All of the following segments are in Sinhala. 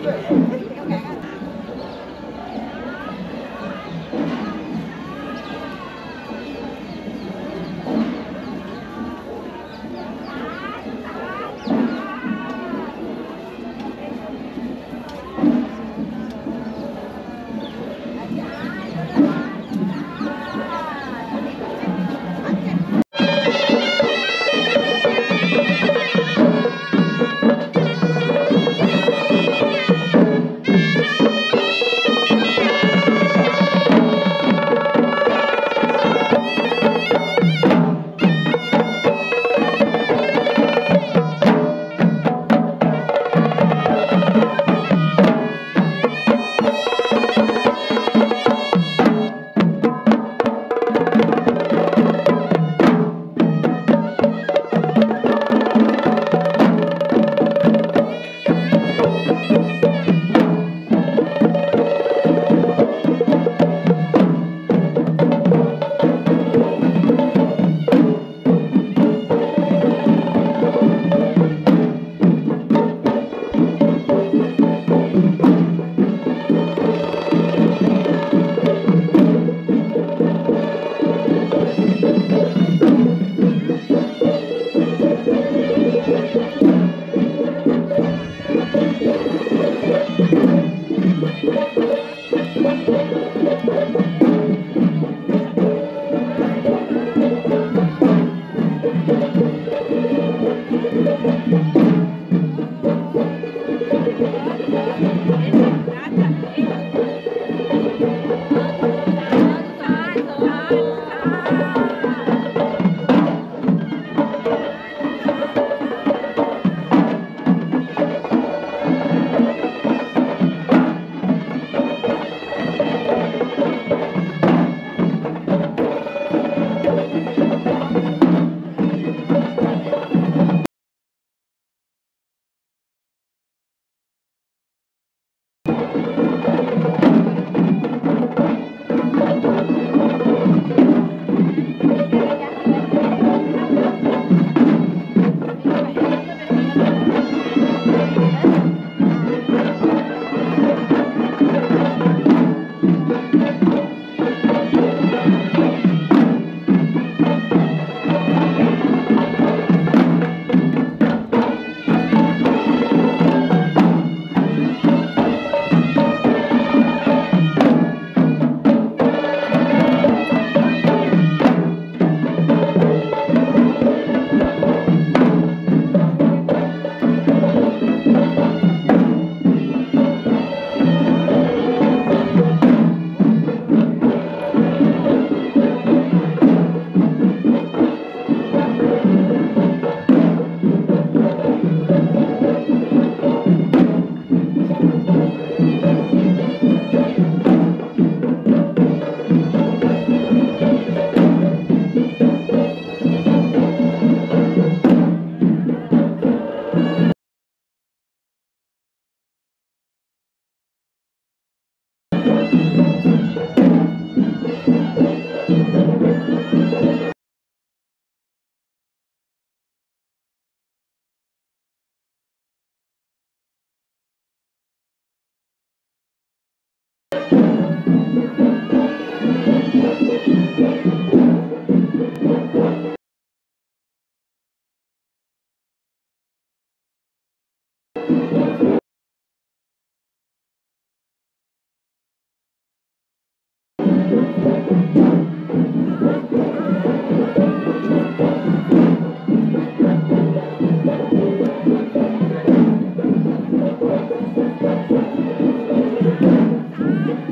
Hãy subscribe cho kênh Ghiền Mì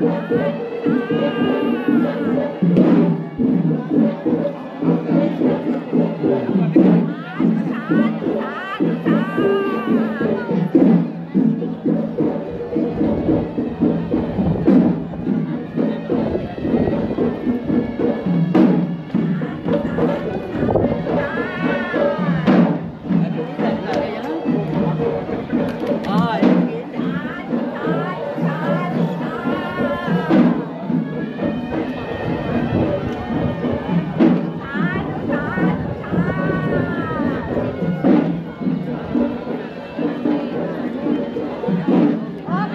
Gõ để không bỏ lỡ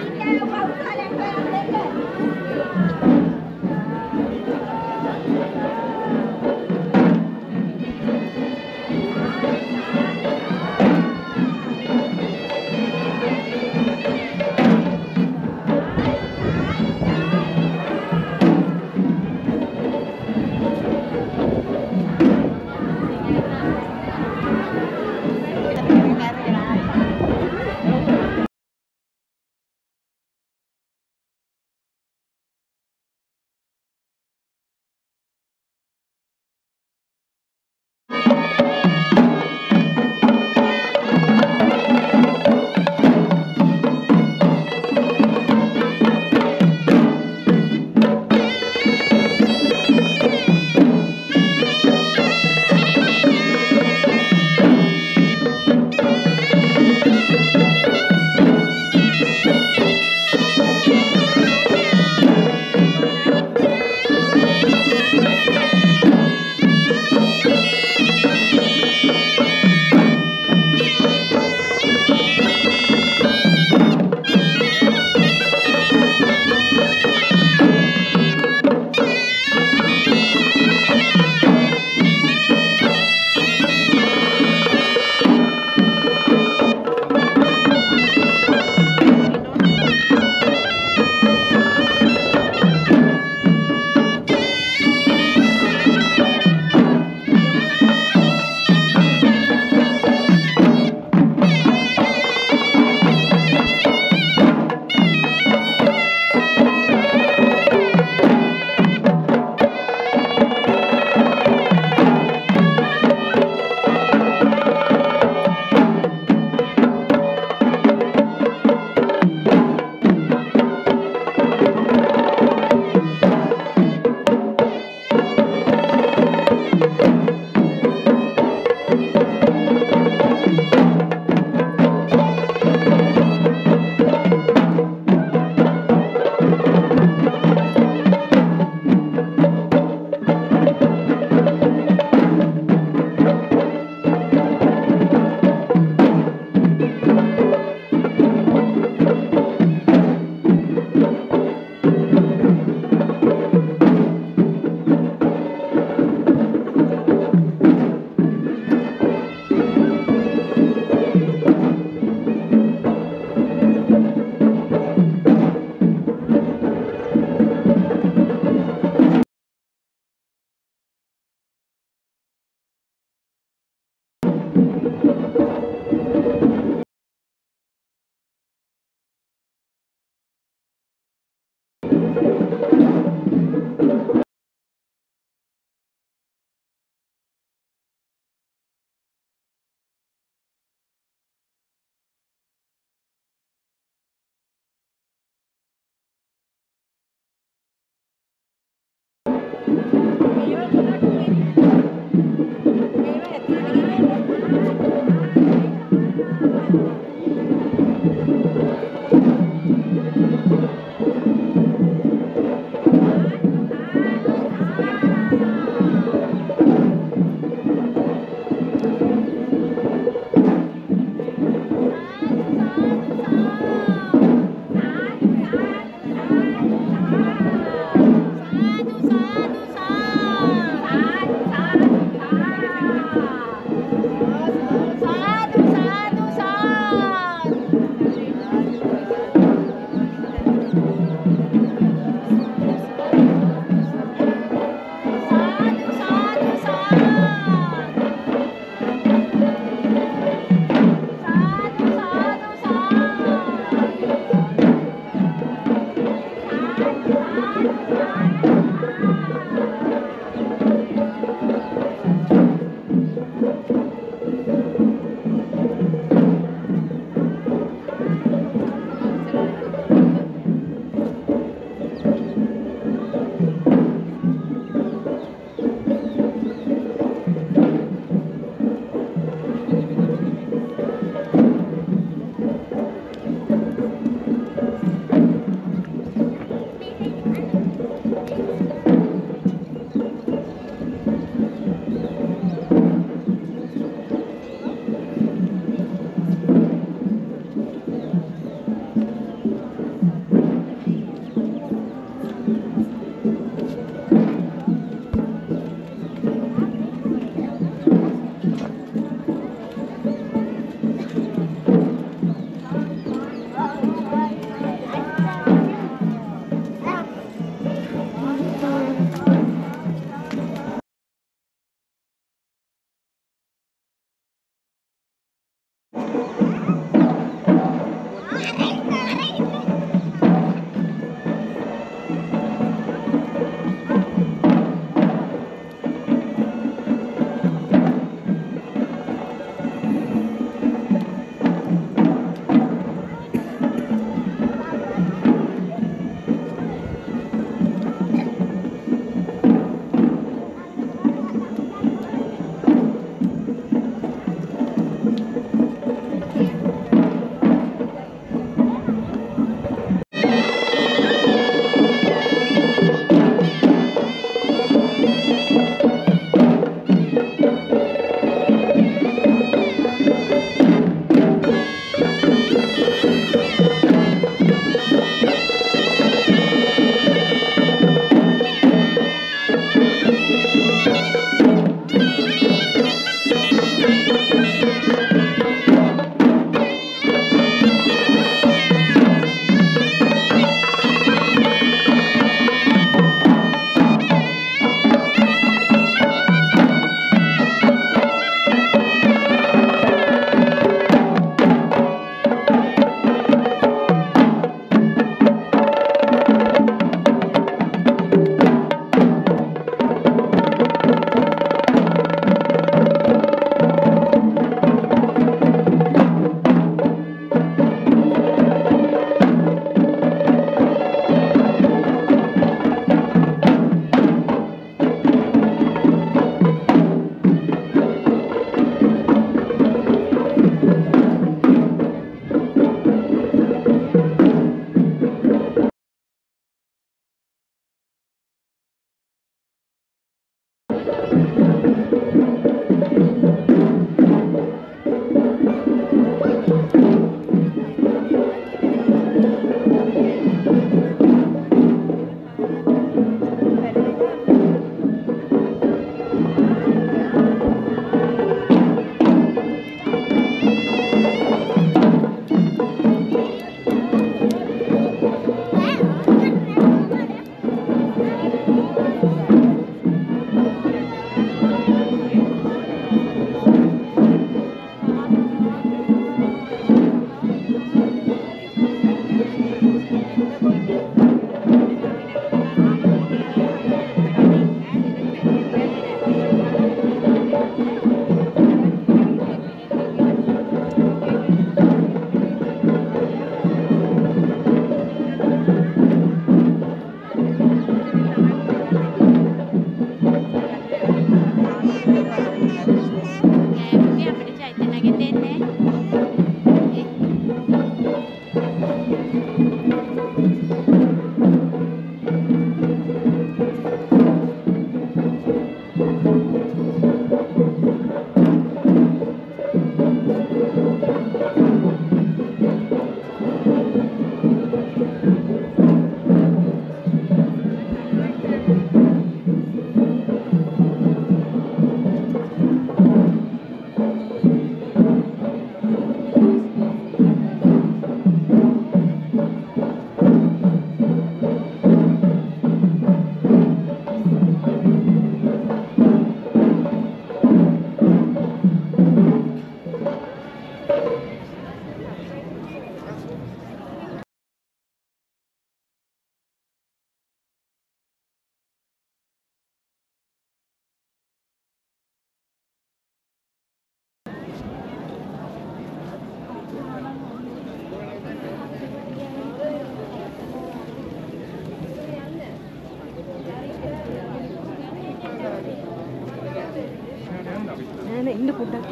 ඉන්න පොඩ්ඩක්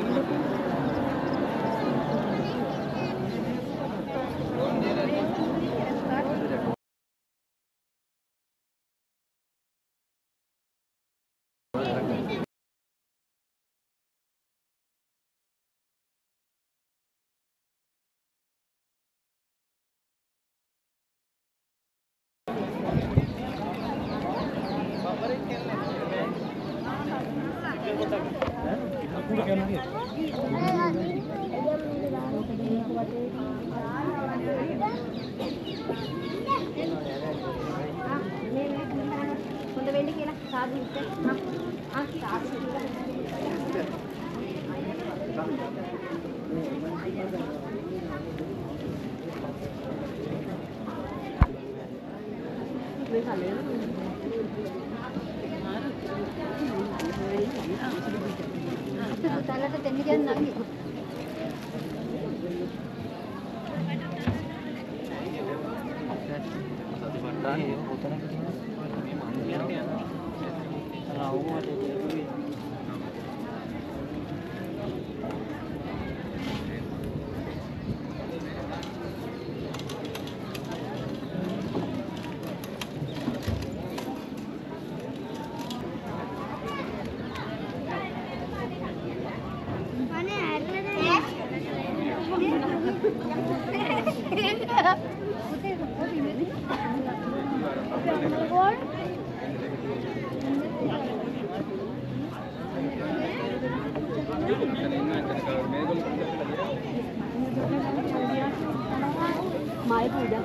माय पूजा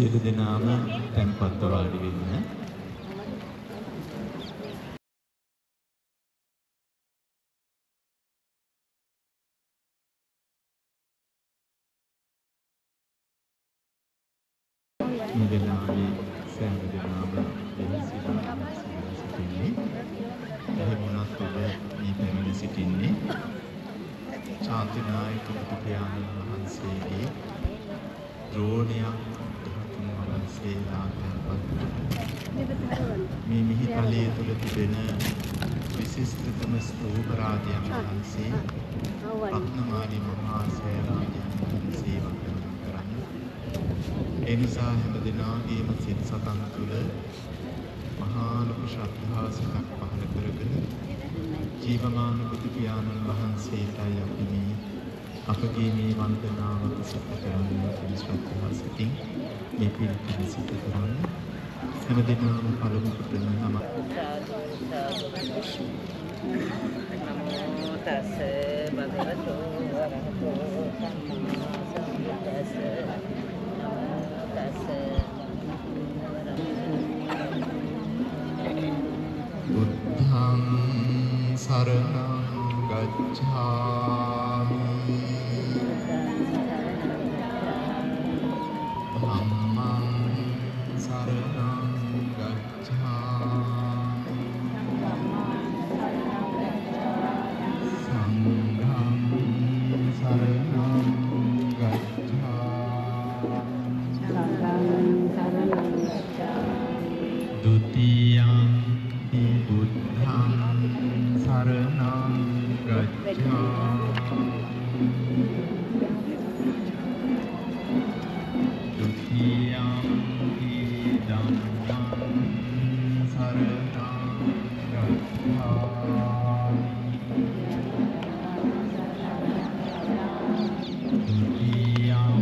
සියලු දෙනාම tempatව වාඩි වෙන්න. මේ වෙලාවේ සෑම දෙනාම දෙහිසිලා සිටින්නේ. එහෙමනත් ඔබ මේ පැමිණ සිටින්නේ ශාන්තිනායක බුදු පියාණන් වහන්සේගේ ද්‍රෝණයක් ධාතුන් වහන්සේලා තැන්පත් මේ මිහිතලයේ තුල තිබෙන විශිෂ්ටතම ස්තූප රාජයන් වහන්සේ රත්නමාලී මහා සෑරාජයන් වහන්සේ වන්දනා කරන්නේ. ඒ නිසා හැම දිනාගේම සිත සතන් තුළ මහා ලොකු ශ්‍රද්ධා සිතක් පහළ කරගෙන ජීවමාන බුදු පියාණන් වහන්සේටයි අපි මේ අපගේ මේ වන්දනාව සිදු කරන්නේ කියන ශ්‍රද්ධා සිතින් මේ පිළිතුරු සිදු කරන්නේ හැම දිනම පළමු කොටම නම නමෝ තස්ස භගවතු වරහතෝ සම්මා සම්බුද්දස්ස බුද්ධං සරණං ගච්ඡාමි ධම්මං සරණං ගච්ඡාමි සංඝං සරණං Dutiyang hi buddhang saranang gacchami Dutiyang hi dhammang saranang gacchami Dutiyang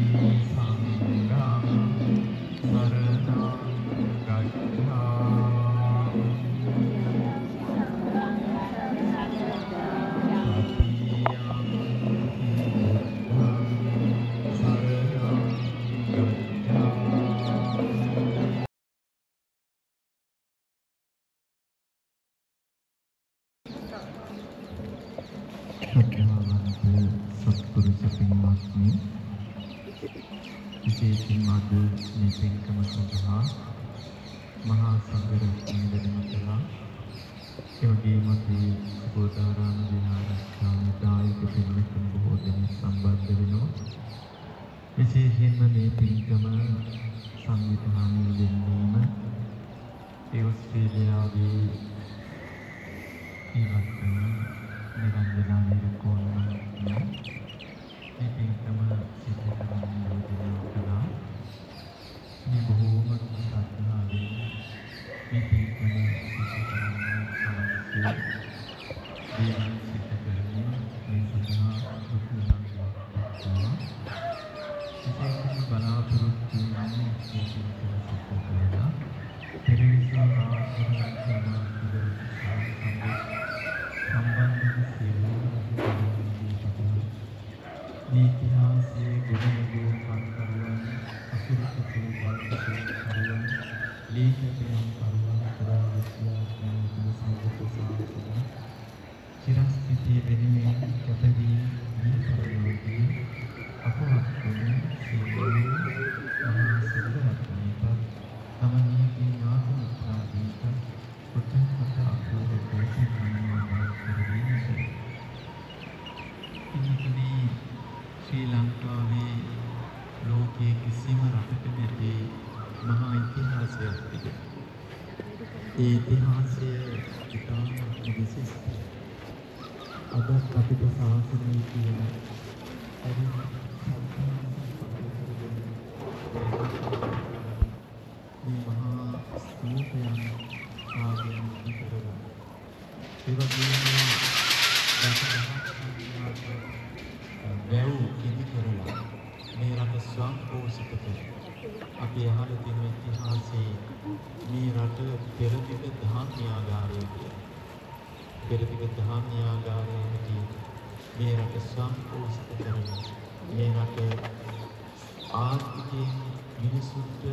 hi sanghang saranang විශේෂයෙන්ම අද මේ පින්කම සඳහා මහා සංඝරත්නය වැඩම කළා. ඒ වගේම අපි සුබෝධාරාම විහාරස්ථානයේ දායක පින්වතුන් බොහෝ දෙනෙක් සම්බන්ධ වෙනවා. විශේෂයෙන්ම මේ පින්කම සංවිධානය වෙන්නීම ඒ ඔස්ට්‍රේලියාවේ ඉවත් වන නිරංජනා නිරකෝණ මේ පින්කම සිදු කරන්න යෝජනා කළා. මේ බොහෝම ශ්‍රද්ධාවෙන් මේ පින්කම සිදු කරන්න අවශ්‍ය දේවල් සිදු කරමින් මේ සඳහා සුදුසුකම් දක්වනවා. විශේෂයෙන්ම බලාපොරොත්තු වන මේ පින්කම සිදු කරලා පෙරවිසු ආශ්‍රම සමාජ සම්බන්ධ සියලුම ඉතිහාසයේ ගුණයෝ කන්කරුවන් අසුරුකේ වර්ධකරුවන් ලේඛකයන් කරුවන් පුරාවිද්‍යාඥයන් සංගතසාසන චිරස්ථිතිය වෙනුවෙන් කැපවී දීපරයෝගී අපවත් වන සියලුම මහා සංඝරත්නයට තමන්ගේ ඥාති මිත්‍රාදීන්ට කෘතඥත අපූර්ව ප්‍රතිසංගමනය කරවීමට ඉන්නතුනි ශ්‍රී ලංකාවේ ලෝකයේ කිසිම රටක නැති මහා ඉතිහාසයක් තිබෙනවා. ඒ ඉතිහාසය ඉතාමත් විශිෂ්ටයි. අද අපිට ශාසනය කියන මේ මහා ස්තූපයන් ආදියන් ඉදිරියට ඒ වගේම වැව් කිඳි කරලා මේ රට ස්වයංපෝෂිත කරලා අපි අහලා තියෙන ඉතිහාසයේ මේ රට පෙරදිග ධාන්‍යාගාරය කියලා. පෙරදිග ධාන්‍යාගාරයේ හැටියට මේ රට ස්වයංපෝෂිත කරලා මේ රට ආර්ථිකයෙන් මිනිසුන්ට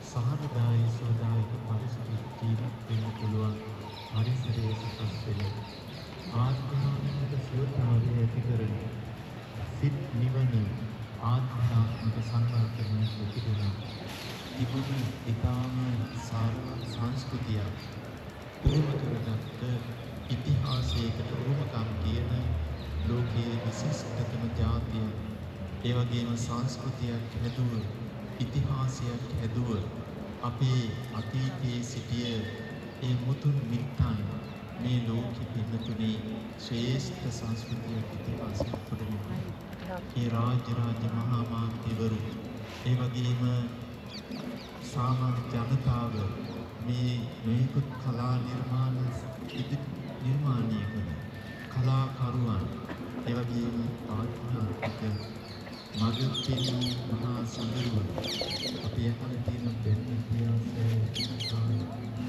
සහනදායී සෝදායක පරිසරයක ජීවත් වෙන්න පුළුවන් පරිසරයේ සකස් වෙන ආත්මාත්මික සුවතාවය ඇති කරන සිත් නිවන ආත්මාත්මික සංවර්ධනය ප්‍රතිපදන තිබුණු ඊටාම සාරවත් සංස්කෘතිය උරුම කරගත්ත ඉතිහාසයකට උරුමකම් කියන ලෝකයේ විශිෂ්ටතම ජාතිය ඒ වගේම සංස්කෘතියක් හැදුව ඉතිහාසයක් හැදුව අපේ අතීතයේ සිටිය ඒ මුතුන් මිත්තන් මේ ලෝකෙ පින්නතුනේ ශ්‍රේෂ්ඨ සංස්කෘතියක් ඉතිහාසයක් පුරමින් ඒ රාජ්‍ය මහා මාත්‍යවරු ඒ වගේම සාමාන්‍ය ජනතාව මේ නොයෙකුත් කලා නිර්මාණය කරන කලාකරුවන් ඒ වගේම ආධ්‍යාත්මික මගපෙන් මහා සඳරුවන් අපේ අතේ තියෙන දෙන්න ඉතිහාසයේ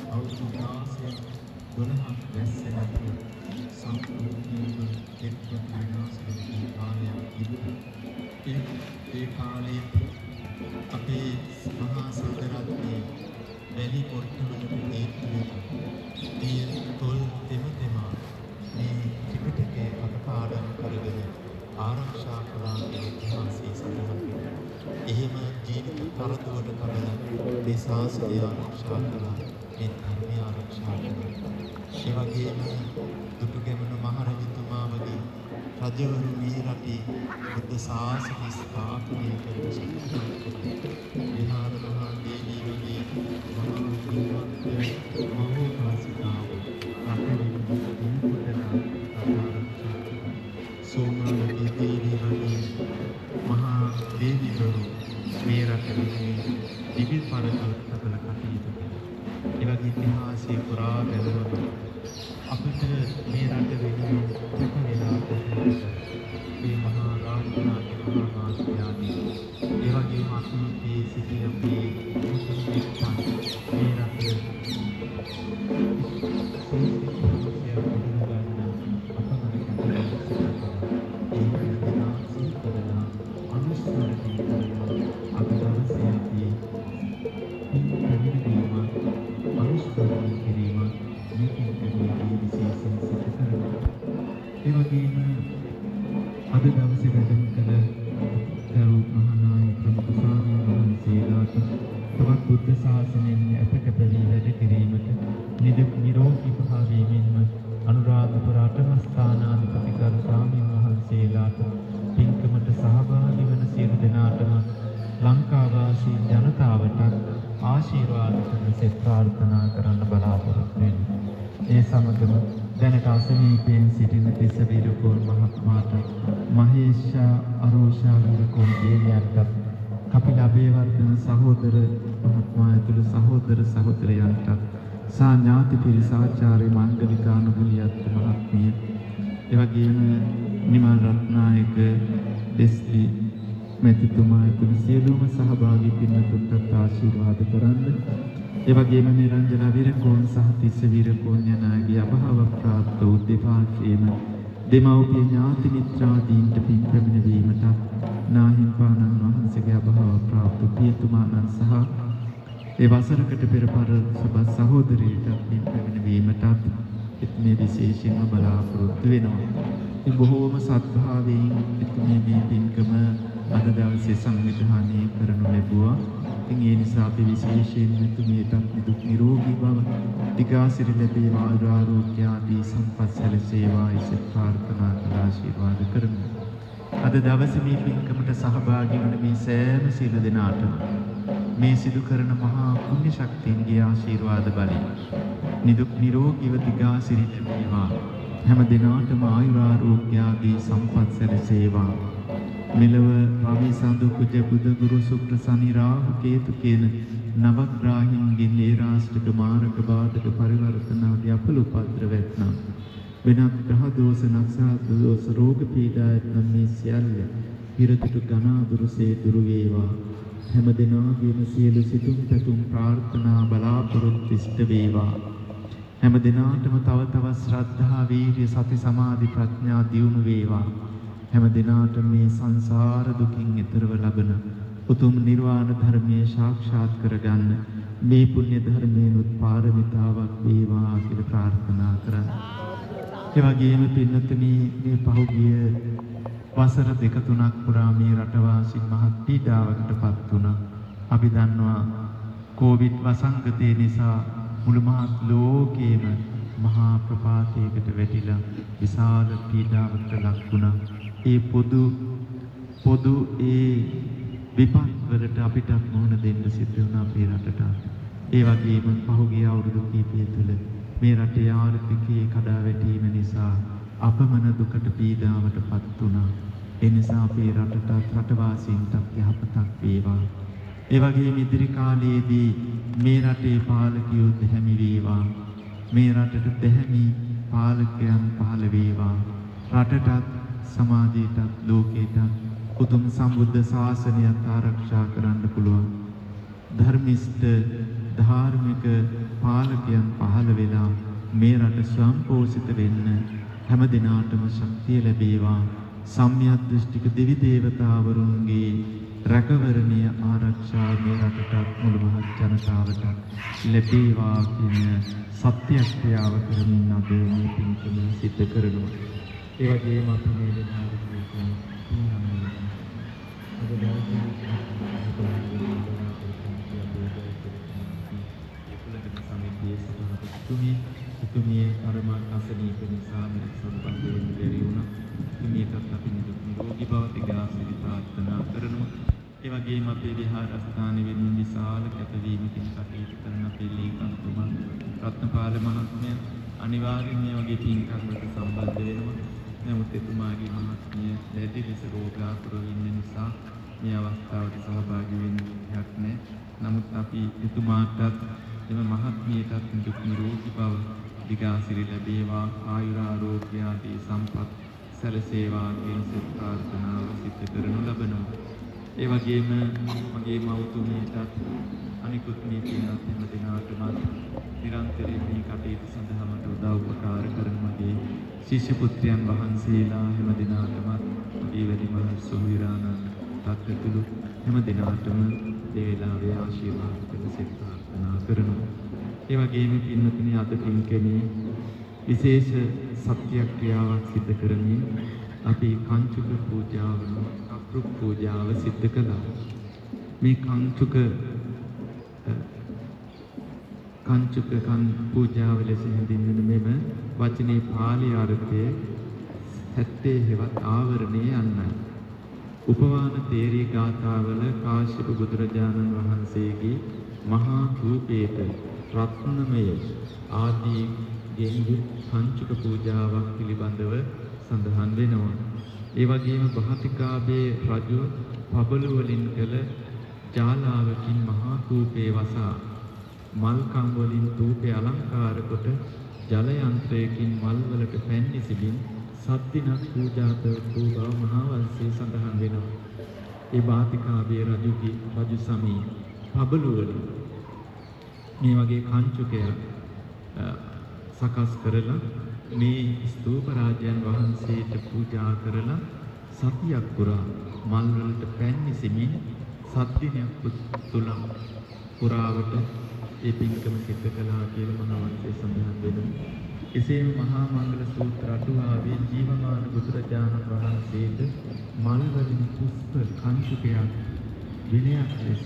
අවුරුදු 12ක් දැස්සේ නැති සම්පූර්ණයෙන්ම දෙත්ත විනාශ වෙන කාලයක් තිබුණා. ඒ කාලේ අපේ මහා සංඝරත්නයේ වැලි පොට්ටවලට හේතු වෙන තොල් දෙමෙතෙමා මේ ත්‍රිපිටකයේ කටපාඩම් කරගෙන ආරක්ෂා කළා කියන ඉතිහාසයේ සඳහන් වෙනවා. එහෙම ජීවිත තරතුවට කබලා මේ ශාසනය ආරක්ෂා කළා, මේ ධර්මය ආරක්ෂා කළා. ඒ වගේම දුටුගැමුණු මහරජතුමා වගේ රජවරු මේ රටේ බුද්ධ ශාසනය ස්ථාපනය කරන විහාර මහා දේවී වගේ මහා විද්වත්ත මහෝපාසිකාව සෝමාවතී දේවී වගේ මහා දේවීවරු මේ රටේ දිවි පරලෝක තබල කටයුතු කළා. ඒ වගේ ඉතිහාසයේ පුරා බැලුවම අපිට මේ රට වෙනුවෙන් කැප වෙලා මේ මහා රාජ්‍යනායක මහා මාත්‍යාදී ඒ වගේම අතීතයේ සිටි අපේ මුතුන් මිත්තන් මේ රටේ අද දවසේ වැඩම කළ ගරු මහානායක ප්‍රමුඛ ස්වාමීන් වහන්සේලාට තවත් බුද්ධ ශාසනයෙන් අපකපලී වැඩ කිරීමට නිරෝගී භාවයෙන්ම අනුරාධපුර අටමස්ථානාධිපති ගරු ස්වාමීන් වහන්සේලාට පින්කමට සහභාගී වන සියලු දෙනාටම ලංකාවාසී ජනතාවට ආශිර්වාද කරන සෙත් ප්‍රාර්ථනා කරන්න බලාපොරොත්තු වෙනවා. ඒ සමගම දැනට අසනීපයෙන් සිටින තිස්සවීරකෝන් මහත්මයාට මහේෂා අරෝෂා වීරකෝන් දේවියන්ට කපිල අබේවර්ධන සහෝදර මහත්මයා ඇතුළු සහෝදර සහෝදරයන්ට සා ඥාති පිරිස ආචාර්ය මංගලිකානුගුලියත් මහත්මිය එවැගේම නිමල් රත්නායක දෙස්ලි මෙතුමා ඇතුළු සියලුම සහභාගී පින්වතුන්ට ආශිර්වාද කරන්න. ඒ වගේම නිරංජන වීරකෝන් සහ තිස්ස වීරකෝන් යන අයගේ අභාව ප්‍රාප්ත වූ දෙපාර්ශ්වයේම දෙමව්පිය ඥාති මිත්‍රාදීන්ට පින් පැමිණවීමට නාහිම්පාණන් වහන්සේගේ අභාව ප්‍රාප්ත පියතුමාණන් සහ ඒ වසරකට පෙර පරසබ සහෝදරියට පින් පැමිණවීමට මේ විශේෂයෙන්ම බලාපොරොත්තු වෙනවා. ඉතින් බොහෝම සත්භාවයෙන් මේ පින්කම අද දවසේ සංවිධානය කරනු ලැබුවා. ඉතින් ඒ නිසා අපි විශේෂයෙන් මෙතුමියට නිදුක් නිරෝගී බව දිගාසිරි ලැබේවා ආරෝග්‍ය ආදී සම්පත් සැලසේවා ඉසිත ප්‍රාර්ථනා කළ ආශිර්වාද කරමු. අද දවසේ මේ පින්කමට සහභාගී වන මේ සෑම සියලු දෙනාටම මේ සිදු කරන මහා පුණ්‍ය ශක්තියන්ගේ ආශිර්වාද බලයෙන් නිදුක් නිරෝගීව දිගාසිරි ලැබේවා. හැම දිනාටම ආයුරාෝග්‍ය ආදී සම්පත් සැලසේවා. මෙලව රවි සඳු කුජ බුද ගුරු ශුක්‍ර සනි රාහු කේතු කියන නවග්‍රාහීන්ගේ නේරාෂ්ටක මාරක බාධක පරිවර්තන ආදී අපල උපද්‍රව වෙත්නම් වෙනත් ග්‍රහ දෝෂ නක්ෂත්‍ර දෝෂ රෝග පීඩා ඇතනම් මේ සියල්ල හිරතුට ගනා දුරසේ දුරු වේවා. හැම දිනාගේම සියලු සිතුම් පැතුම් ප්‍රාර්ථනා බලාපොරොත්තු ඉෂ්ට වේවා. හැම දිනාටම තව තවත් ශ්‍රද්ධා වීර්ය සති සමාධි ප්‍රඥා දියුණු වේවා. හැම දිනාට මේ සංසාර දුකින් ඈතරව ලබන උතුම් නිර්වාණ ධර්මයේ සාක්ෂාත් කරගන්න මේ පුණ්‍ය ධර්මයේනුත් පාරමිතාවක් වේවා කියලා ප්‍රාර්ථනා කරා. ඒ වගේම පින්නතුනි මේ පහුගිය වසර දෙක තුනක් පුරා මේ රටවාසීන් මහත් පීඩාවකටපත් වුණා. අපි දන්නවා කොවිඩ් වසංගතය නිසා මුළු මහත් ලෝකේම මහා ප්‍රපාතයකට වැටිලා විශාල පීඩාවකට ලක් වුණා. ඒ පොදු ඒ විපත් වලට අපිට මුහුණ දෙන්න සිද්ධ වුණා අපේ රටට. ඒ වගේම පහුගිය අවුරුදු කිහිපය තුළ මේ රටේ ආර්ථිකයේ කඩාවැටීම නිසා අපමණ දුකට පීඩාවටපත් වුණා. ඒ නිසා අපේ රටට රටවාසීන්ට යහපතක් වේවා. ඒ වගේම ඉදිරි කාලයේදී මේ රටේ පාලකයෝ දැහැමි වේවා. මේ රටට දැහැමි පාලකයන් පහළ වේවා. රටටත් සමාජයටත් ලෝකයටත් උතුම් සම්බුද්ධ ශාසනයත් ආරක්ෂා කරන්න පුළුවන් ධර්මිෂ්ඨ ධාර්මික පාලකයන් පහළ වෙලා මේ රට ස්වයංපෝෂිත වෙන්න හැම දිනාටම ශක්තිය ලැබේවා. සම්‍යක් දෘෂ්ටික දෙවි දේවතාවරුන්ගේ රැකවරණය ආරක්ෂා මේ රටට මුළු මහත් ජනතාවට ලැබේවා කියන සත්‍යක්‍රියාව කරමින් අද මේ පින්කම සිද්ධ කරනවා. ඒ වගේම අපි මේ වෙනාවට තුමියේ අරමා අසනීප නිසා මෙලෙස සම්බන්ධ වෙන්න බැරි වුණා. තුමියටත් අපි නිරෝගී බව දිගාසිරි ප්‍රාර්ථනා කරනවා. ඒ වගේම අපේ විහාරස්ථානයේ වෙනුවෙන් විශාල කැපවීමකින් කටයුතු කරන අපේ ලේකම්තුමා රත්නපාල මහත්මයා අනිවාර්යයෙන් මේ වගේ පින්කම් වලට සම්බන්ධ වෙනවා. නමුත් එතුමාගේ මහත්මිය දැඩි ලෙස රෝගාතුරව ඉන්න නිසා මේ අවස්ථාවට සහභාගී වෙන්න හැක් නැහැ. නමුත් අපි එතුමාටත් එම මහත්මියටත් දුක් නිරෝගී බව දිගාසිරි ලැබේවා, ආයුර ආරෝග්‍ය ආදී සම්පත් සැලසේවා කියන සිත ප්‍රාර්ථනාව සිදු කරනු ලබනවා. ඒ වගේම මගේ මව්තුමියටත් අනිකුත් මේ පින්වත් හැම දිනාටම නිරන්තරයෙන් මේ කටයුතු සඳහා මට උදව් උපකාර කරන මගේ ශිෂ්‍ය පුත්‍රයන් වහන්සේලා හැම දිනාටම මගේ වැඩිමහල් සොහොයුරාණන් තාත්තතුළු හැම දිනාටම මේ වේලාවේ ආශිර්වාද කරන සිත ප්‍රාර්ථනා කරනවා. ඒ වගේම පින්වත්නි අද පින්කමේ විශේෂ සත්‍යක්‍රියාවක් සිදු කරමින් අපි කංචුක පූජාව අක්‍රුක් පූජාව සිදු කළා. මේ කංචුක පූජාව ලෙස හැඳින්වෙන මෙම වචනේ පාලි අර්ථය හැත්තේ හෙවත් ආවරණයේ යන්නයි. උපවාන තේරී ගාථාවල කාශ්‍යප බුදුරජාණන් වහන්සේගේ මහා රූපේට රත්නමය ආදී ගෙන්දු කංචුක පූජාවක් පිළිබඳව සඳහන් වෙනවා. ඒ වගේම භාතිකාභේ රජු පබළු වලින් කළ ජාලාවකින් මහා කූපේ වසා මල්කම් වලින් තූපේ අලංකාර කොට ජල යන්ත්‍රයකින් මල් වලට පැන් ඉසිමින් සත්දිනක් පූජා කරපු බව මහා වංශයේ සඳහන් වෙනවා. ඒ භාතිකාභේ රජුගේ රජු සමී පබළු වලින් මේ වගේ කංචුකය සකස් කරලා මේ ස්තූප රාජයන් වහන්සේට පූජා කරලා සතියක් පුරා මල් වලට පැන් ඉසිමින් සත්දිනයක් තුලම පුරාවට ඒ පින්කම සිද්ධ කළා කියලා මහා වංශයේ සඳහන් වෙනවා. එසේම මහා මංගල සූත්‍ර අටුවාවේ ජීවමාන බුදුරජාණන් වහන්සේට මල් වලින් පුෂ්ප කංචුකයක් විනයක් ලෙස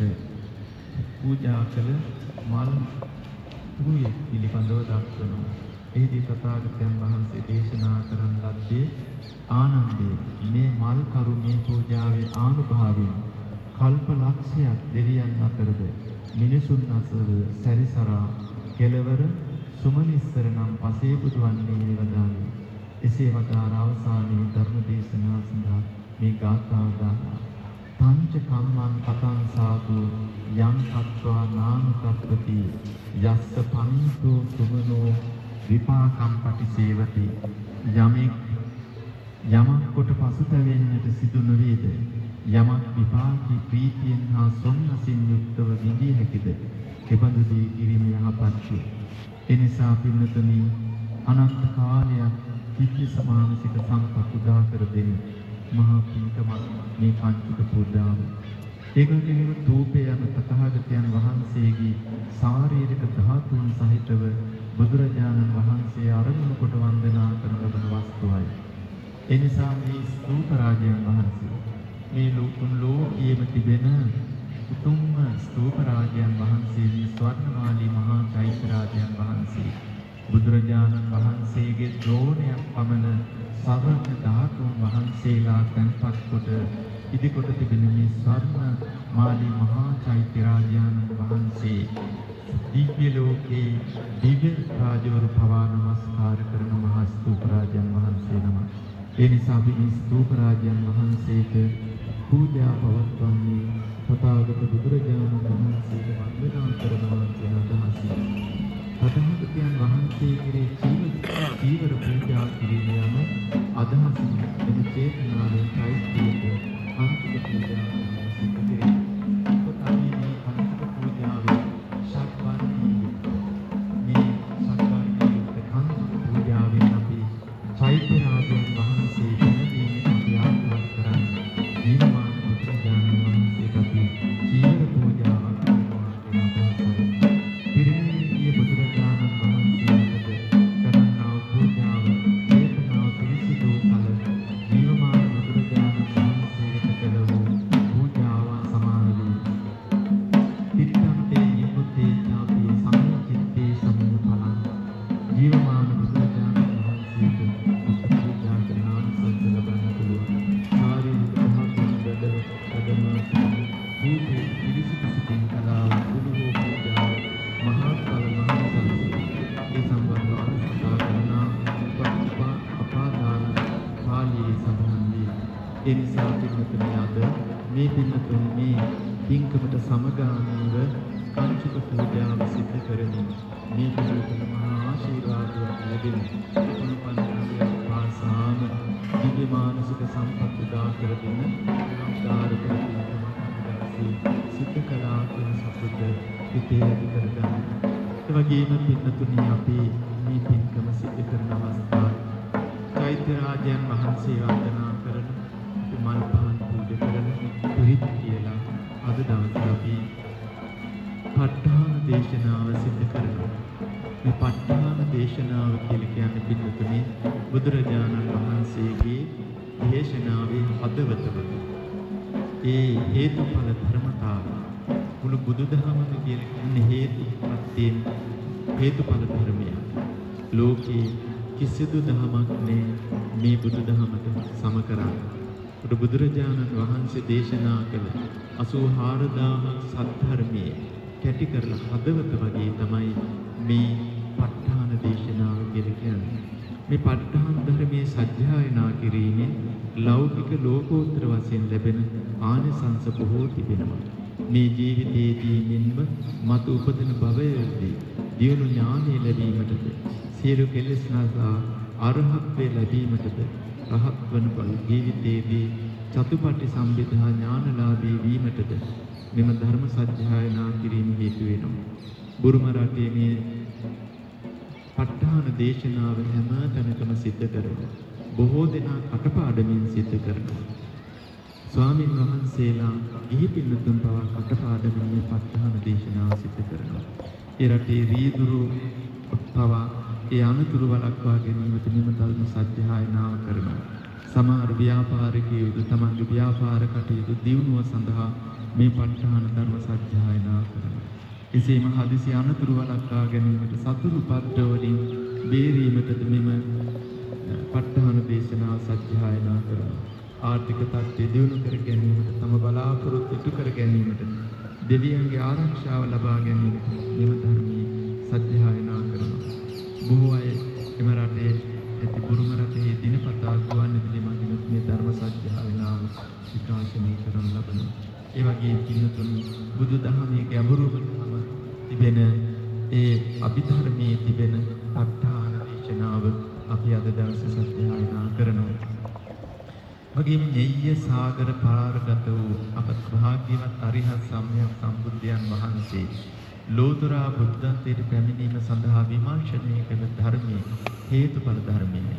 පූජා කළ මල් පුයේ පිළිබඳව දක්වනවා. එහිදී තථාගතයන් වහන්සේ දේශනා කරන ලද්දේ ආනන්දේ මේ මල් කරුණේ පූජාවේ ආනුභාවයෙන් කල්ප ලක්ෂයක් දෙවියන් අතරද මිනිසුන් අසව සැරිසරා කෙලවර සුමනිස්සර නම් පසේ බුදුවන්නේ වදාළේ. එසේ වදාර අවසානයේ ධර්ම දේශනාව සඳහා මේ ගාථාව දානවා. පංච කම්මං කතං සාදු යං කତ୍වා නානුකප්පති යස්ස පන්තු සුමනෝ විපාකම් පටිසේවති. යමක් කොට පසුතැවෙන්නට සිදු නොවේද? යමක් විපාකී ප්‍රීතියෙන් හා සොම්නසින් යුක්තව විඳිය හැකිද? කෙබඳු දේ කිරීම යහපත්ය. එනිසා පින්නතුනි අනන්ත කාලයක් කිසි සමානසික සම්පත් උදා කර දෙන මහා පින්කමක් මේ පංචක පූජාව. ඒකකින් තූපේ යන තථාගතයන් වහන්සේගේ ශාරීරික ධාතුන් සහිතව බුදුරජාණන් වහන්සේ අරමුණු කොට වන්දනා කරන ලබන වස්තුවයි. ඒ නිසා මේ ස්තූප රාජයන් වහන්සේ මේ ලෝකයේම තිබෙන උතුම්ම ස්තූප රාජයන් වහන්සේ මේ ස්වර්ණමාලී මහා චෛත්‍ය රාජයන් වහන්සේ බුදුරජාණන් වහන්සේගේ ද්‍රෝණයක් පමණ සවර්ණ ධාතුන් වහන්සේලා තැන්පත් කොට ඉදිකොට තිබෙන මේ ස්වර්ණ මාලී මහා චෛත්‍ය රාජයන් වහන්සේ දිව්‍ය ලෝකේ දිව්‍ය රාජවරු පවා නමස්කාර කරන මහා ස්තූප රාජයන් වහන්සේ නම. ඒ නිසා අපි මේ ස්තූප රාජයන් වහන්සේට පූජා පවත්වන්නේ තථාගත බුදුරජාණන් වහන්සේට වන්දනා කරනවා කියන අදහසින්. තථාගතයන් වහන්සේ කෙරෙහි චීවර පූජා කිරීම යන අදහසින් එම චේතනාවෙන් චෛත්‍යයට අන්තිම පූජා සිදු කෙරේ. කොටාවේ මේ අන්තිම පූජාවේ ශක්වර්ණී මේ ශක්වර්ණී අන්තිම පූජාවෙන් අපි චෛත්‍ය රාජයන් වහන්සේ දෙනදීම අපි ආරාධනා කරන්නේ. නිර්මාණ බුදුරජාණන් වහන්සේට අපි චීවර පූජාවක් කරනවා කියන අදහසයි. පිරිනිවී බුදුරජාණන් වහන්සේට කරන්නා පූජාව චේතනාව පිරිසිදු කල නිර්මාණ බුදුරජාණන් වහන්සේට කළ වූ පූජාව සමාන වේ. තිත්තන්තේ නිමුතේ ඥාපේ සම්චිත්තේ සම්පලං ජීවමාන බුදුරජාණන් වහන්සේට පූජා කරන ආනිසංස ලබන්න පුළුවන්. ශාරීරික ධාතුන් පූජේ පිරිසිදු සිතින් කලාව කුළුහෝ පූජාව මහා කල මහා සංසය ඒ සම්බන්ධව අනුසතා කරන අපාදාන පාළියේ සඳහන් වේ. ඒ නිසා පින්වතුනි අද මේ පින්වතුන් මේ පින්කමට සමගාමීව පංචක පූජාව සිදු කරමින් මේ පින්වතුන් මහා ආශිර්වාදයක් ලැබෙන උපන්පන්තිය පාසාම දිව්‍ය මානසික සම්පත් උදා කර දෙන උදාාර ප්‍රතිපදාවේ සිද්ධ කළා කියන සතුට හිතේ ඇති කරගන්න. ඒ වගේම පින්තුනි අපි මේ පින්කම සිදු කරන අවස්ථාවේ චෛත්‍ය රාජයන් වහන්සේ වන්දනා කරන මල් පහන් පූජා කරන පිරිත් කියලා අද දවසේ අපි ප ဋ ාණ දේශනාව සිදු කරනවා. මේ ප ဋ ාණ දේශනාව කියලා කියන්නේ පින්තුනි බුදුරජාණන් වහන්සේගේ දේශනාවේ හදවතම ඒ හේතුඵල ධර්මතාවය මුළු බුදුදහමම කියලා කියන්නේ හේතුප්‍රත්‍යයෙන් හේතුඵල ධර්මය. ලෝකේ කිසිදු ධමයක් මේ බුදුදහමට සම කරන්නේ. බුදුරජාණන් වහන්සේ දේශනා කළ 84000 සත්‍ය කැටි කරලා හදවත වගේ තමයි මේ ප ဋ ාණ දේශනාව කියලා කියන්නේ. මේ ප ဋ ාණ ධර්මයේ සත්‍යයනා කිරීමෙන් ලෞකික ලෝකෝත්තර වශයෙන් ලැබෙන ආනිසංස බොහෝ තිබෙනවා. මේ ජීවිතයේදී මෙන්ම මතු උපදින භවයේදී දියුණු ඥානෙ ලැබීමටද සියලු කෙලෙස් නැසා අරහත්ත්වය ලැබීමටද රහත් වන බව ජීවිතයේදී චතුපටි සම්බිදා ඥානලාභී වීමටද මෙම ධර්ම සත්‍යයනා කිරීම හේතු වෙනවා. බුරුම රටේ මේ ප ဋ ාණ දේශනාව හැම තැනකම සිද්ධ කරනවා. බොහෝ දෙනා කටපාඩමින් සිද්ධ කරනවා. ස්වාමීන් වහන්සේලා ගිහි පින්නතුන් පවා කටපාඩමින් මේ ප ဋ ාණ දේශනාව සිද්ධ කරනවා. ඒ රටේ රීදුරු පවා ඒ අනුතුරු වළක්වා ගැනීමට මෙම ධර්ම සත්‍යයනාව කරනවා. සමහර ව්‍යාපාරිකයෝ තමන්ගේ ව්‍යාපාර කටයුතු දියුණුව සඳහා මේ ප ဋ ාණ ධර්ම සත්‍යයනාව කරනවා. එසේම හදිසි අනුතුරු වළක්වා ගැනීමට සතුරු පද්ද වලින් බේරීමටද මෙම ප ဋ ාණ දේශනාව සත්‍යයනා කරනවා. ආර්ථික තත්ත්වය දියුණු කර ගැනීමට තම බලාපොරොත්තු ඉටු කර ගැනීමට දෙවියන්ගේ ආරක්ෂාව ලබා ගැනීමට මෙම ධර්මයේ සත්‍යයනා කරනවා. බොහෝ අය එම රටේ ඇති බුරුම රටේ දිනපතා ගුවන්විදුලි මගින් මේ ධර්ම සත්‍යයනාව විකාශනය කරන ලබනවා. ඒ වගේ පින්නතුනි බුදුදහමේ ගැඹුරුම තිබෙන ඒ අභිධර්මයේ තිබෙන ප ဋ ාණ දේශනාව අපි අද දවසේ සත්‍යයනා කරනවා. වගේම ඤෙය්‍ය සාගර පාරගත වූ අපත් භාග්‍යවත් අරිහත් සම්්‍යක් සම්බුද්ධයන් වහන්සේ ලෝතුරා බුද්ධත්වයට පැමිණීම සඳහා විමර්ශනය කළ ධර්මයේ හේතුඵල ධර්මයේ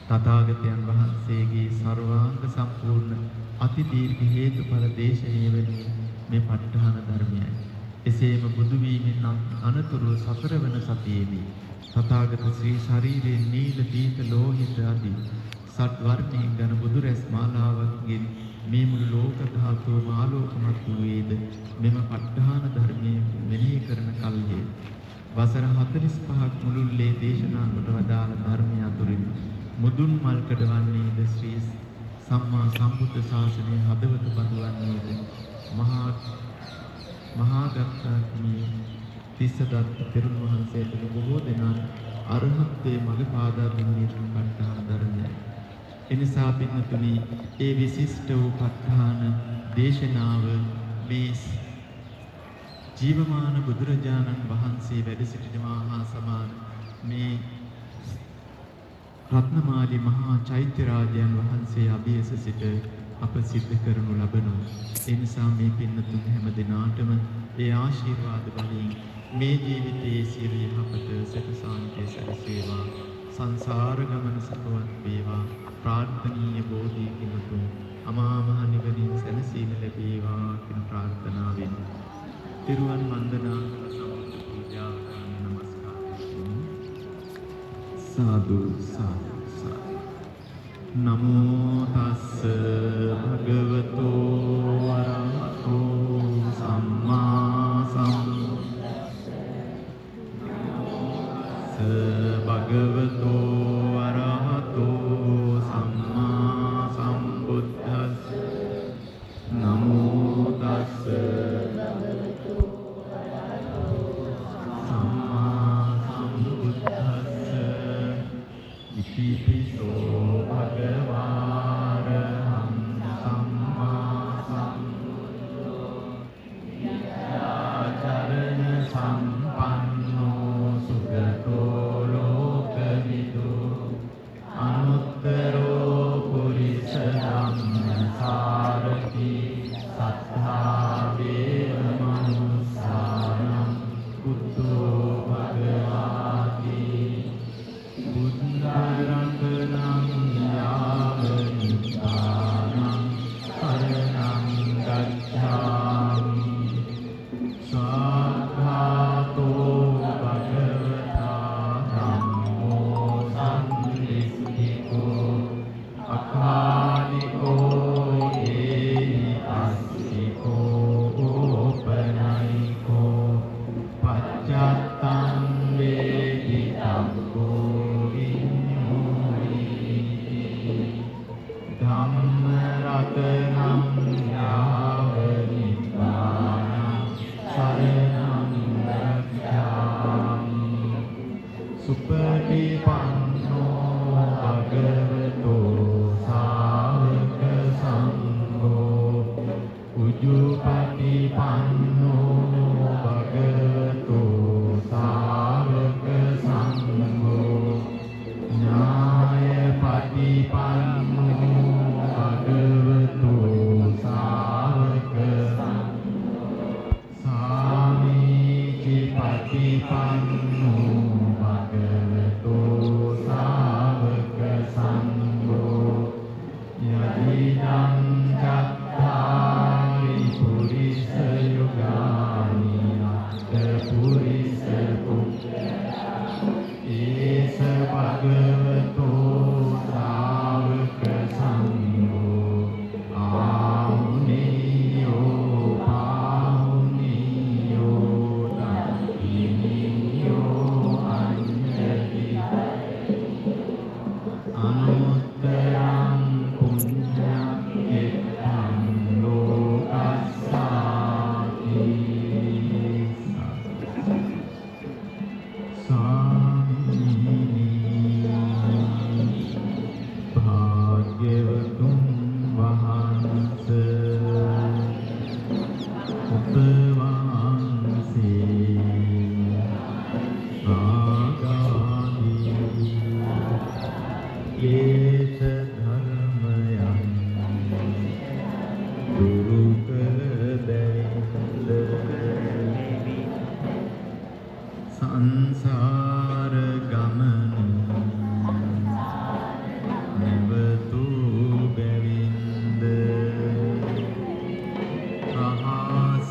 තථාගතයන් වහන්සේගේ ਸਰවාංග සම්පූර්ණ අති දීර්ඝ හේතුඵල දේශනාව වෙනුවෙන් මේ ප ဋ ාණ ධර්මයයි. එසේම බුදු වීමෙන් අනතුරු සතර වන සතියේදී තථාගත ශ්‍රී ශරීරයේ නීල පීත ලෝහිත ආදී සත් වර්ණයෙන් ඝන බුදු රැස් මාලාවකින් මේ මුළු ලෝක ධාතුවම ආලෝකමත් වූයේද මෙම ප ဋ ාණ ධර්මයේ මෙනෙහි කරන කල්හි වසර 45ක් මුළුල්ලේ දේශනා කොට වදාළ ධර්මය අතුරින් මුදුන් මල් කඩවන්නේද ශ්‍රී සම්මා සම්බුද්ධ ශාසනය හදවත බඳවන්නේද මහා ගත්තාත්මී තිස්සදත්ත තෙරුන් වහන්සේට බොහෝ දෙනා අරහත්ත්වයේ මඟ පාදා දුන්නේ ප ဋ ාණ ධර්මයයි. එනිසා පින්තුනි ඒ විශිෂ්ට වූ ප ဋ ාණ දේශනාව මේ ජීවමාන බුදුරජාණන් වහන්සේ වැඩ සිටිනවා හා සමාන මේ රත්නමාලි මහා චෛත්‍ය රාජයන් වහන්සේ අභියස සිට අප සිද්ධ කරනු ලබනු. ඒ නිසා මේ පින්නතුන් හැම දිනාටම ඒ ආශිර්වාද බලයෙන් මේ ජීවිතයේ සියලු යහපත සැපසාන්තිය සැලසේවා. සංසාර ගමන සපවත් වේවා. ප්‍රාර්ථනීය බෝධිකිනුතුන් අමා මහ නිවනින් සැනසීම ලැබේවා කියන ප්‍රාර්ථනාවෙන් තිරුවන් වන්දනා සම්බුද්ධ පූජා නමස්කාර සාදු සාදු සාදු. නමෝ තස්ස භගවතෝ අරහතෝ සම්මා සම්බුද්දස්ස. භගවතෝ අරහතෝ සම්මා සම්බුද්දස්ස. නමෝ තස්ස ඉතිපිසෝ භගවාරහං සම්මා සම්බුද්ධෝ යාචරණ සම්පන්නෝ සුගතෝ ලෝකවිදු අනුත්තරෝ පුරිස ධම්මසාරති සත්තා වේද මනුස්සානම් බුද්ධෝ භගවාති බුද්ධරංගනං යාවනිපානං සරණං ගච්ඡාමි. සාඛාතෝ භගවතා ධම්මෝ සම්නිස්සිකෝ අකාලිකෝ ඒහි අස්සිකෝ ඕපනයිකෝ පච්චත්තං වේදි තබ්බෝ ධම්ම රතනං යාවනිපානං සරණං ගච්ඡාමි. සුපටිපන්නෝ භගවතෝ සාවක සංඝෝ උජුපටිපන්නෝ භගවතෝ සාවක සංඝෝ ඥාය පටිපන්නෝ භගවතෝ සාවක සාමීචි පටිපන්නෝ භගවතෝ සාවක සංඝෝ යදිදං චත්තාරි පුරිස යුගානි අත්ථ පුරිස ඒස භගවතෝ සාවක සංඝෝ ආමුනියෝ පාමුනියෝ දක්ඛිනියෝ අඤ්ඤති අනුත්තරං පුඤ්ඤක්ඛෙත්තං ලෝකස්සාති. භාග්‍යවතුන් වහන්සේ උපවහන්සේ ආගාමී ඒත ධර්මයන් දුරු කළ බැවින්ද සංසාර ගමන නිවතු බැවින්ද රහස්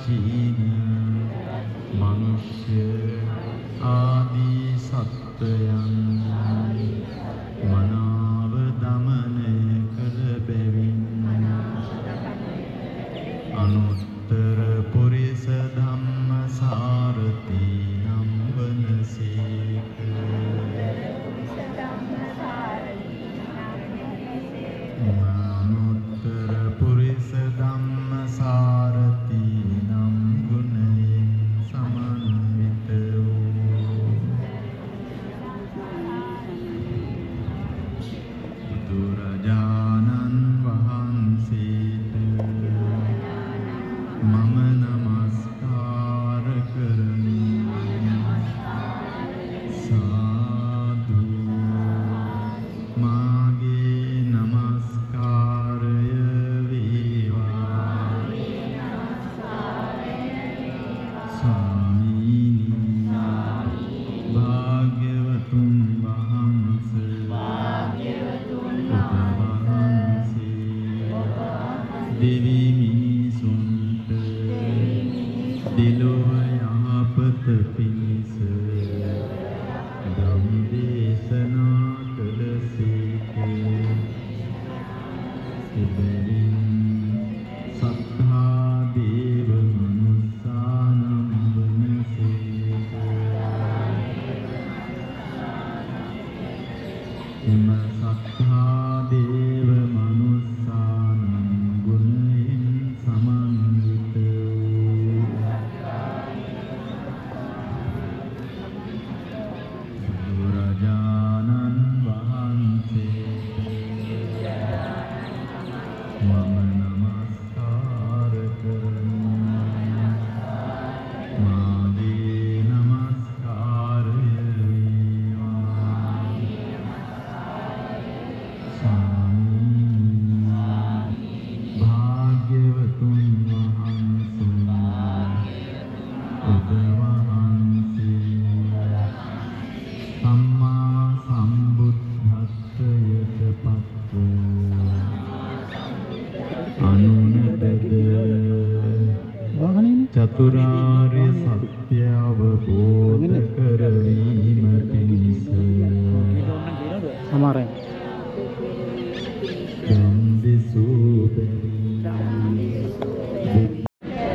චීන මනුෂ්‍ය ආදී සත්වයන් මනාව දමනය කළ බැවින් අනුත්තර පුරිස ධම්ම සාරති නම් වනසේක. අනුත්තර පුරිස ධම්ම සාරති නම් ගුණයෙන් සමන්විත වූ බුදුරජාණන් වහන්සේට මම නමස්කාර කරමි. සාදු මාගේ නමස්කාරය වේවා. ස්වාමීනි භාග්‍යවතුන් වහන්සේ දෙවි මිනිසුන්ට දිලොව යහපත පිණිස ධම් දේශනා කළසේක. එබැවින් සත්තා දේව මනුස්සානම් වනසේක. එම සත්තා දේව මනුස්සානම් ගුණයෙන් සමන්විත වූ බුදුරජාණන් වහන්සේට මම නමස්කාර කරමි. මාගේ නමස්කාරය වේවා. ස්වාමීනි භාග්‍යවතුන් වහන්සේ ඔබ වහන්සේ සම්මා සම්බුද්ධත්වයට පත්ව අනුනතද චතුරාර්ය සත්‍ය අවබෝධ කරවීම පිණිස සමහරයි ධම්මදේශෝ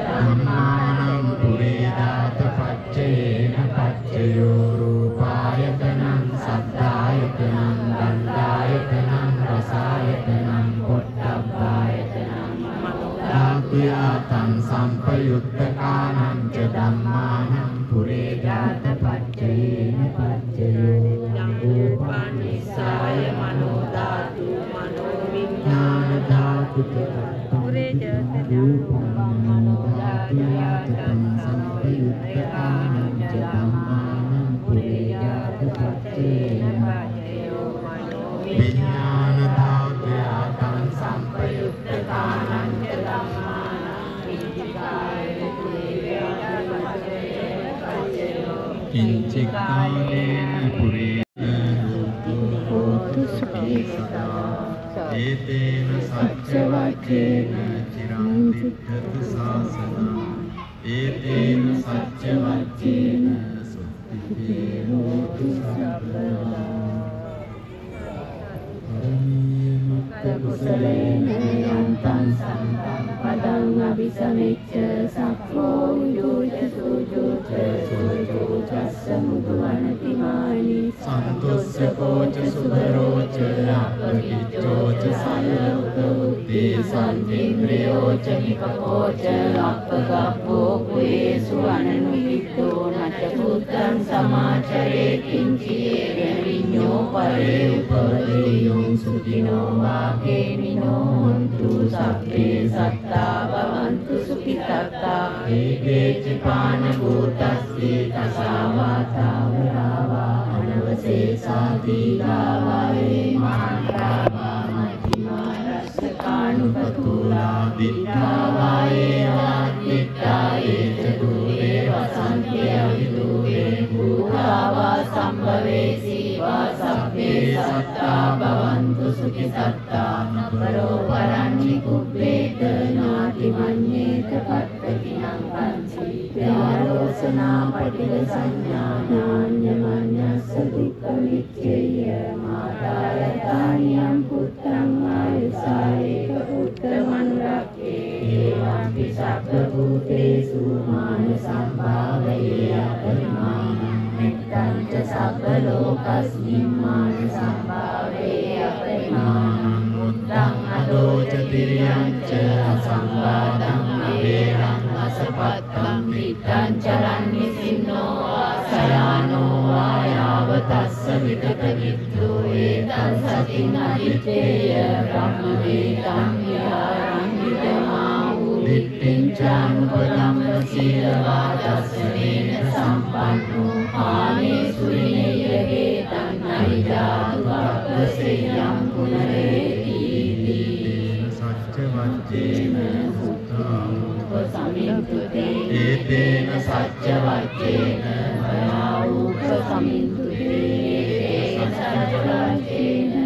ධම්මානං පුරේදාත පච්චේන පච්චයෝ රූපායතනං සද්ධායතනං ගන්ධායතනං රසායතනං පොට්ටබ්බායතනං ධාතුයාතං සම්පයුත්තකානං ච ධම්මානං පුරේදාත පච්චේන පච්චයෝ රූපනිසාය මනෝ ධාතු මනෝ විඥාන ධාතු විඥාන ධාතුයාතං සම්පයුත්තකානං ච කිංචිකාලේන පුරේන හෝතු සුඛී සදා ඒතේන සච්ච වච්චේන චිරං තික්ඛතු සාසනං ඒතේන සච්ච වච්චේන සුඛී හෝතු සබ්බදා කුසලේන යන්තං සම්පදං අபிසමෙච්ච සක්ඛෝ යෝච සුජෝච සුජෝචස්ස මුදුවනති මානි සන්තුස්සකෝච සුබරෝච අපකිච්චෝච සල්ලෝතේ සන්තින්ද්‍රයෝච නිකකෝච අපගප්පෝ කුයේසු අනනුවිත්තෝ නච පුත්තං සමාචරේ කිංචියේ විඤ්ඤෝ පරේ උපදේයෝ සුඛිනෝ වාකේමිනෝ හොන්තු සබ්බේ සත්තා භවන්තු සුඛිතත්තා ඒකේ චපාන භූතස්සී තසාවාතා වරාවා අනවසේසා දීගාවායේ මාන්තාවා මජ්ජිමා රස්සකානුපතුලා දිත්තාවායේ ආදිත්තායේ චතුරේ වසන්තිය විදුවේ භූතාවා සම්භවේසී වා සබ්බේ සත්තා භවන්තු සුඛිතත්තා නපරෝ පරන්නි කුබ්බේත නාති මඤ්ඤේත පත්තකිනං යාලෝසනා පටිල සංඥානාඤ්ඤමඤ්ඤස්ස දුක්ඛ නිච්චය මාතායතානියම් පුත්තං ආයුසායේක පුත්තමන් රක්ඛේ ඒවං පිසබ්බ භූතේසු මාන සම්භාවයේ අපරිමාණං මෙත්තං ච සබ්බ ලෝකස්මින් මාන සම්භාවයේ අපරිමාණං මුත්තං අදෝච තිරියං ච අසම්බාධං අවේරං අසපත්තං විත්තං චරන්නි සින්නෝ ආසයානෝ ආයාව තස්ස විතක විද්දෝ ඒතං සතින් අදිත්තේය බ්‍රහ්මවේදං විහාරං විදමාහු දිට්ඨිං චානුපදම්ම සීලවා දස්සනේන සම්පන්නෝ ආනේ සුරිනේයගේ තං අරිජාතු අපසෙයං පුනරේති සච්ච වච්චේන සමින්තුතේ ඒතේන සච්ච වච්චේන මයාවූප සමින්තුතේ ඒතේන සච්ච වච්චේන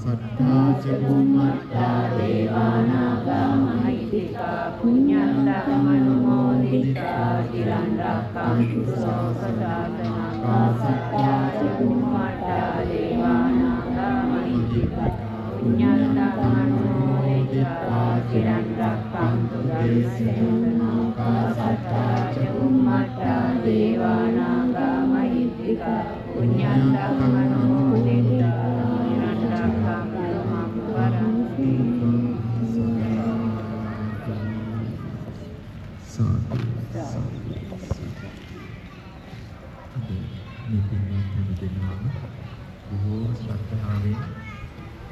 සත්තා ච බුම්මත්තා දේවානාගා මහිත්‍තිකා පුඤ්ඤන්තං අනුමෝදිතා චිරං රක්ඛන්තු සෝසදාතනා සත්තා ච බුම්මත්තා දේවානාගා මහිත්‍තිකා පුඤ්ඤන්තං අනුමෝදිතා චිරං රක්ඛන්තු දේශනාකා සත්තා ච බුම්මත්තා දේවානාගා මහිත්‍තිකා පුඤ්ඤන්තං අනුමෝදිතා බොහෝ ශ්‍රද්ධාවෙන්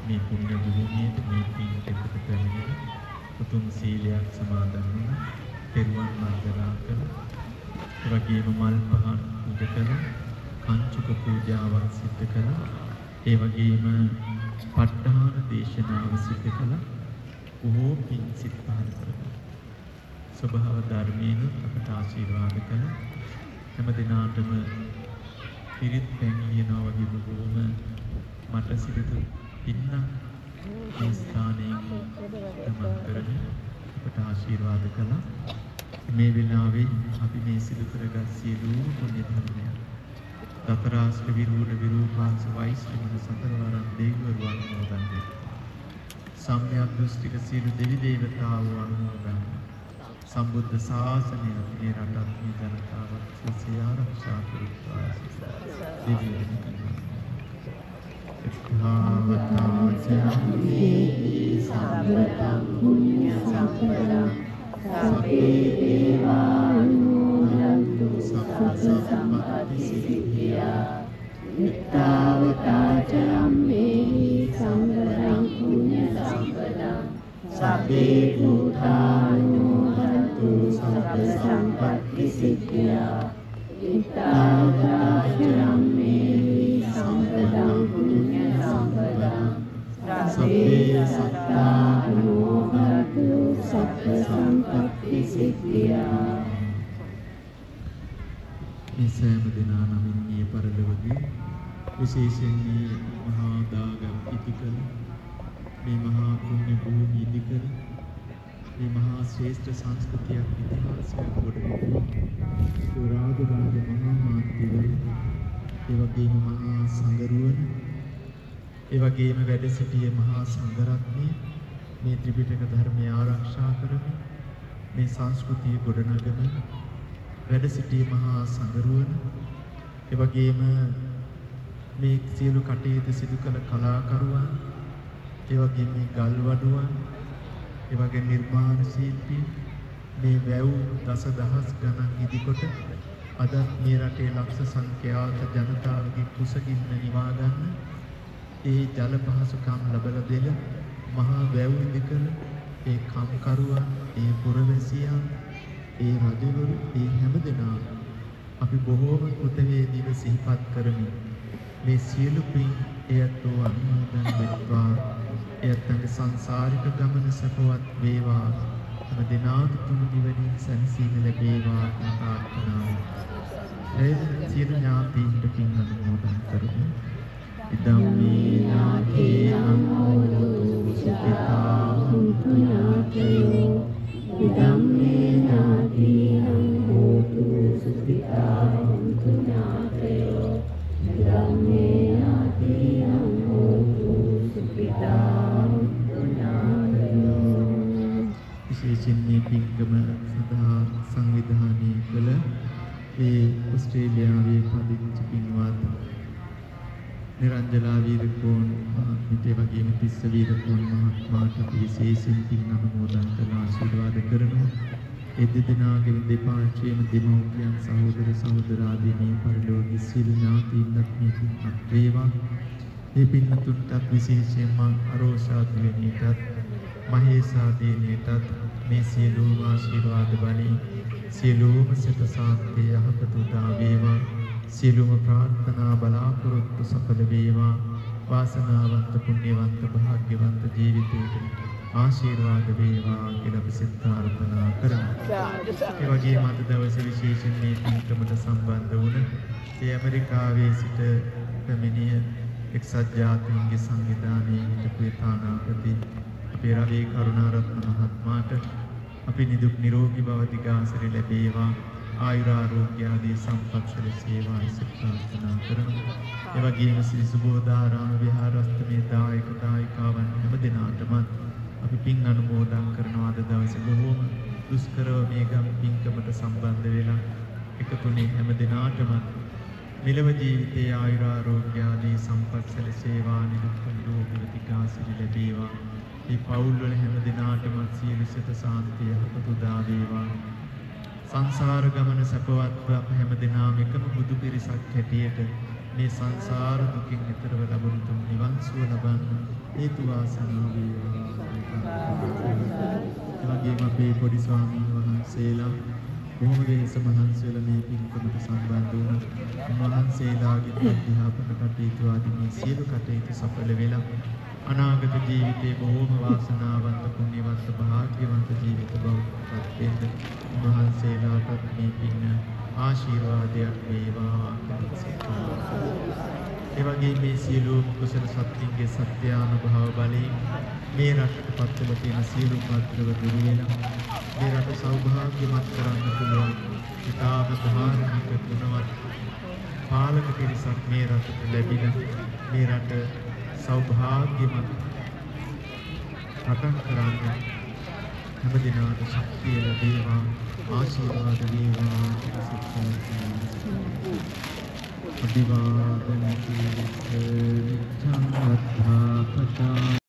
මේ පුණ්‍ය භූමියට මේ පින් එකතු කරගෙන උතුම් සීලයක් සමාදන් වුණ පෙරවන් වන්දනා කළ ඒ වගේම මල් පහන් පූජා කළ කංචුක පූජාවක් සිදු කළ ඒ වගේම ප ဋ ාණ දේශනාව සිදු කළ බොහෝ පින් සිත් පහන් කරගන්න ස්වභාව ධර්මයෙන් අපට ආශිර්වාද කළ හැම දිනාටම පිරිත් පැන් කියනවා වගේ බොහෝම මට සිරිත ඉන්න මේ ස්ථානයේ ගමන් කරගෙන අපට ආශිර්වාද කළා. මේ වෙලාවේ අපි මේ සිදු කරගත් සියලුම පුණ්‍ය ධර්මයන් දතරාස්ත්‍ර විරූඪ විරූපාංශ වෛශ්‍රවණ සතරවරන් දෙවිවරු අනුමෝදන් වේ. සම්‍යක් දෘෂ්ටික සියලු දෙවි දේවතාවෝ අනුමෝදන් වේ. සම්බුද්ධ ශාසනය මේ රටත් මේ ජනතාවත් සුවසේ ආරක්ෂා කරත්වා දෙවියන් භාවතාචම්මේ සම්පතං පුඤ්ඤ සම්පදං සබ්බේ දේවානුමෝදන්තු සබ්බ සම්පatti සිද්ධියා නිත්තාවතාචම්මේ සම්පතං පුඤ්ඤ සම්පදං සබ්බේ භූතානුමෝදන්තු සබ්බ සම්පatti සිද්ධියා නිත්තාවතාචම්මේ සම්පදං පුඤ්ඤ සම්පදං සබ්බේ සත්තානුමෝදන්තු සබ්බ සම්පatti සිද්ධියා මේ සෑම දිනා නමින් මේ පරලොවදී විශේෂයෙන් මේ මහා දාගම් ඉදිකල මේ මහා පුණ්‍ය භූමිය ඉදිකල මේ මහා ශ්‍රේෂ්ඨ සංස්කෘතියක් ඉතිහාසයක් ගොඩනැගූ රාජ මහා මාත්‍යවරු ඒ වගේම මහා සංඝරුවන ඒ වගේම වැඩ සිටියේ මහා සංඝරත්නය මේ ත්‍රිපිටක ධර්මය ආරක්ෂා කරමින් මේ සංස්කෘතිය ගොඩනගමින් වැඩ සිටියේ මහා සංඝරුවන ඒ වගේම මේ සියලු කටයුතු සිදු කළ කලාකරුවන් ඒ වගේම මේ ගල්වඩුවන් ඒ වගේ නිර්මාණ ශිල්පී මේ වැව් දසදහස් ගණන් ඉදිකොට අද මේ රටේ ලක්ෂ සංඛ්‍යාත ජනතාවගේ කුසගින්න නිවා ගන්න ඒ ජල පහසුකම් ලැබලා දෙල මහා වැව් ඉදිකල ඒ කම්කරුවන් ඒ පුරවැසියන් ඒ රජවරු ඒ හැමදෙනා අපි බොහෝම කෘතවේදීව සිහිපත් කරමින් මේ සියලු පින් එයත්ෝ අනුමෝදන් වෙත්වා එයත්ගේ සංසාරික ගමන සපවත් වේවා හැම දිනාට තුන් නිවනින් සැනසීම ලැබේවා ප්‍රාර්ථනා ඒ සියලු ඥාතීන්ට පින් අනුමෝදන් කරමු ඉදම්මේ ඥාතීනං හෝතු සුඛිතා හොන්තු ඥාතයෝ ඉදම්මේ ඥාතීනං හෝතු සුඛිතා හොන්තු ඥාතයෝ ඉදම්මේ ඥාතීනං හෝතු සුඛිතා හොන්තු ඥාතයෝ. විශේෂයෙන් මේ පින්කම සඳහා සංවිධානය කළ ඒ ඕස්ට්‍රේලියාවේ පදිංචි පින්වත් නිරංජලා වීරකෝන් මහත්මිය වගේම තිස්ස වීරකෝන් මහත්මයාට විශේෂයෙන් පින් අනුමෝදන් කළ ආශිර්වාද කරනවා. ඒ දෙදෙනාගේ දෙපාර්ශ්වයේම දෙමව්පියන් සහෝදර සහෝදරාදීනී පරිලෝකීය සියලු ඥාතීන්වත් මේ පින්වත් වේවා. මේ පින්තුන්ටත් විශේෂයෙන්ම අරෝෂා දිවෙණියටත් මහේසා දිනෙටත් මේ සියලුම ආශිර්වාද බලි සියලුම සිත සාන්තිය යහපත උදා වේවා. සියලුම ප්‍රාර්ථනා බලාපොරොත්තු සඵල වේවා. වාසනාවන්ත පුණ්‍යවන්ත භාග්‍යවන්ත ජීවිතයකට ආශිර්වාද වේවා කියලා අපි සිත ප්‍රාර්ථනා කරමු. ඒ වගේම අද දවසේ විශේෂයෙන් මේ පින්කමට සම්බන්ධ වුණ ඒ ඇමරිකාවේ සිට පැමිණිය එක්සත් ජාතීන්ගේ සංවිධානයේ හිටපු තානාපති අපේ රවී කරුණාරත්න මහත්මයාට අපි නිදුක් නිරෝගී භව දිගාසිරි ලැබේවා. ආයුරාරෝග්‍ය ආදී සම්පත් සැලසේවා සිත ප්‍රාර්ථනා කරමු. ඒ වගේම ශ්‍රී සුබෝධාරාම විහාරස්ථමේ දායක දායිකාවන් හැම දිනාටම අපි පින් අනුමෝදන් කරනවා. අද දවසේ බොහෝම දුෂ්කරව මේ ගම් පින්කමට සම්බන්ධ වෙලා එකතුනේ හැම දිනාටම මෙලව ජීවිතයේ ආයුරාරෝග්‍ය ආදී සම්පත් සැලසේවා. නිදුක් නිරෝගී දිගාසිරි ලැබේවා. මේ පවුල් වල හැම දිනාටම සියලු සිත සාන්තිය යහපත උදා වේවා. සංසාර ගමන සපවත්ව අප හැම දිනම එකම බුදු පිරිසක් හැටියට මේ සංසාර දුකින් ඈතරව ලබන තුන් නිවන් සුව ලබන්න හේතු වාසනා වේවා. එවැගේම අපේ පොඩි ස්වාමීන් වහන්සේලා බොහොම වෙහෙස මහන්සි වෙලා මේ පින්කමට සම්බන්ධ වුණා. උන්වහන්සේලාගේ අධ්‍යාපන කටයුතු ආදී මේ සියලු කටයුතු සඵල වෙලා අනාගත ජීවිතේ බොහෝම වාසනාවන්ත පුණ්‍යවන්ත භාග්‍යවන්ත ජීවිත බවට වෙන්න උන්වහන්සේලාට මේ පින් ආශිර්වාදයක් වේවා. ඒ වගේ මේ සියලුම කුසල සත්‍යයේ සත්‍යානුභව බලයෙන් මේ රටට පත්වලා තියෙන සියලු පත්‍රව දුරු වෙනවා. මේ රට සෞභාග්‍යමත් කරන්න පුළුවන් ඉතාම ධාර්මික ගුණවත් පාලක පිරිසක් මේ රටට ලැබිලා මේ රට සෞභාග්‍යමත් රටක් කරන්න හැම දිනකට ශක්තිය ලැබේවා. ආශිර්වාද වේවා. අභිවාදනති නිච්ඡං වද්ධා පචා